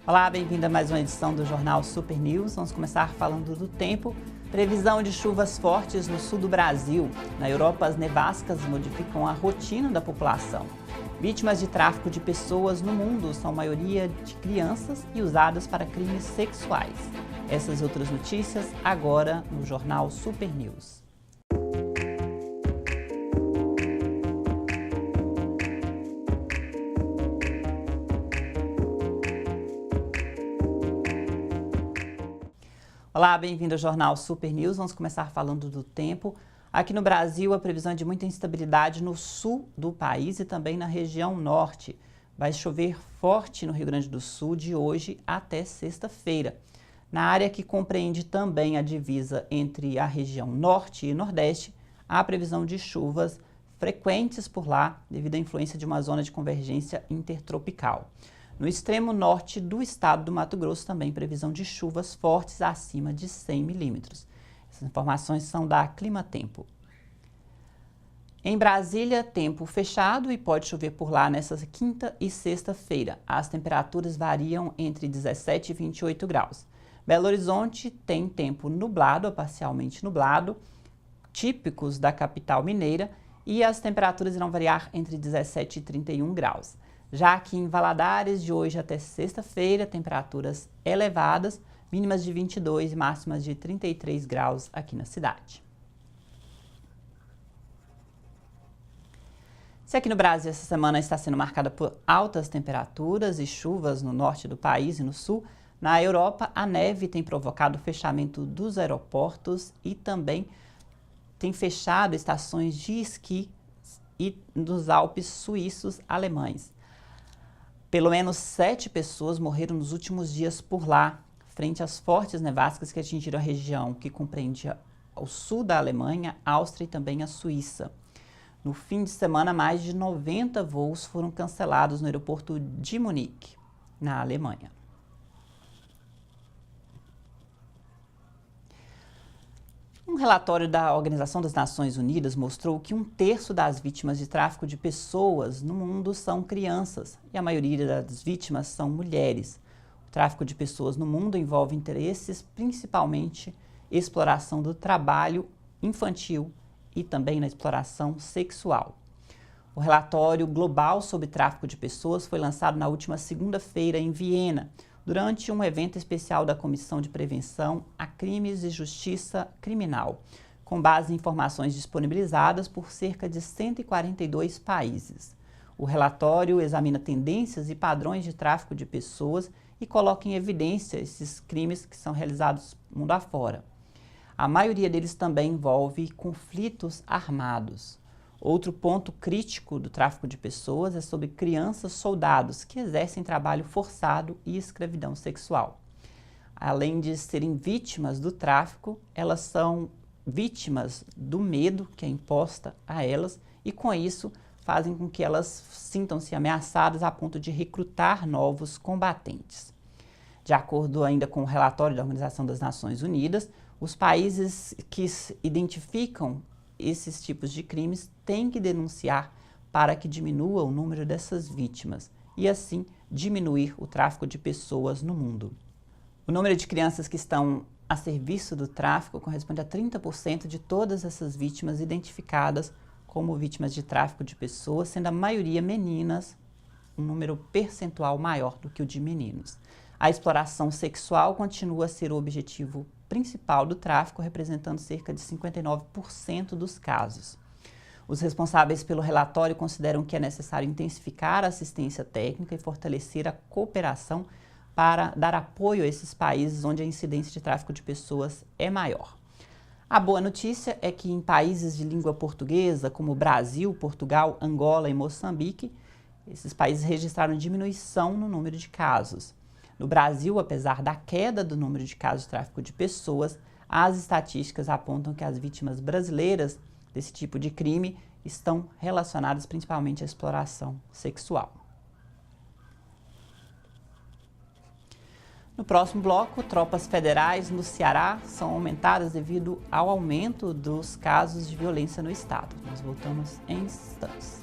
Olá, bem-vindo a mais uma edição do Jornal Super News. Vamos começar falando do tempo. Previsão de chuvas fortes no sul do Brasil. Na Europa, as nevascas modificam a rotina da população. Vítimas de tráfico de pessoas no mundo são a maioria de crianças e usadas para crimes sexuais. Essas e outras notícias agora no Jornal Super News. Olá, bem-vindo ao Jornal Super News. Vamos começar falando do tempo. Aqui no Brasil, a previsão é de muita instabilidade no sul do país e também na região norte. Vai chover forte no Rio Grande do Sul de hoje até sexta-feira. Na área que compreende também a divisa entre a região norte e nordeste, há previsão de chuvas frequentes por lá devido à influência de uma zona de convergência intertropical. No extremo norte do estado do Mato Grosso, também previsão de chuvas fortes acima de 100 milímetros. Essas informações são da Climatempo. Em Brasília, tempo fechado e pode chover por lá nessa quinta e sexta-feira. As temperaturas variam entre 17 e 28 graus. Belo Horizonte tem tempo nublado a parcialmente nublado, típicos da capital mineira, e as temperaturas irão variar entre 17 e 31 graus. Já aqui em Valadares, de hoje até sexta-feira, temperaturas elevadas, mínimas de 22 e máximas de 33 graus aqui na cidade. Se aqui no Brasil essa semana está sendo marcada por altas temperaturas e chuvas no norte do país e no sul, na Europa a neve tem provocado o fechamento dos aeroportos e também tem fechado estações de esqui e nos Alpes suíços alemães. Pelo menos 7 pessoas morreram nos últimos dias por lá, frente às fortes nevascas que atingiram a região que compreende o sul da Alemanha, Áustria e também a Suíça. No fim de semana, mais de 90 voos foram cancelados no aeroporto de Munique, na Alemanha. Um relatório da Organização das Nações Unidas mostrou que 1/3 das vítimas de tráfico de pessoas no mundo são crianças e a maioria das vítimas são mulheres. O tráfico de pessoas no mundo envolve interesses, principalmente exploração do trabalho infantil e também na exploração sexual. O relatório global sobre tráfico de pessoas foi lançado na última segunda-feira em Viena, durante um evento especial da Comissão de Prevenção a Crimes e Justiça Criminal, com base em informações disponibilizadas por cerca de 142 países. O relatório examina tendências e padrões de tráfico de pessoas e coloca em evidência esses crimes que são realizados mundo afora. A maioria deles também envolve conflitos armados. Outro ponto crítico do tráfico de pessoas é sobre crianças soldados que exercem trabalho forçado e escravidão sexual. Além de serem vítimas do tráfico, elas são vítimas do medo que é imposta a elas e, com isso, fazem com que elas sintam-se ameaçadas a ponto de recrutar novos combatentes. De acordo ainda com o relatório da Organização das Nações Unidas, os países que identificam esses tipos de crimes têm que denunciar para que diminua o número dessas vítimas e, assim, diminuir o tráfico de pessoas no mundo. O número de crianças que estão a serviço do tráfico corresponde a 30% de todas essas vítimas identificadas como vítimas de tráfico de pessoas, sendo a maioria meninas, um número percentual maior do que o de meninos. A exploração sexual continua a ser o objetivo principal do tráfico, representando cerca de 59% dos casos. Os responsáveis pelo relatório consideram que é necessário intensificar a assistência técnica e fortalecer a cooperação para dar apoio a esses países onde a incidência de tráfico de pessoas é maior. A boa notícia é que em países de língua portuguesa, como Brasil, Portugal, Angola e Moçambique, esses países registraram diminuição no número de casos. No Brasil, apesar da queda do número de casos de tráfico de pessoas, as estatísticas apontam que as vítimas brasileiras desse tipo de crime estão relacionadas principalmente à exploração sexual. No próximo bloco, tropas federais no Ceará são aumentadas devido ao aumento dos casos de violência no estado. Nós voltamos em instantes.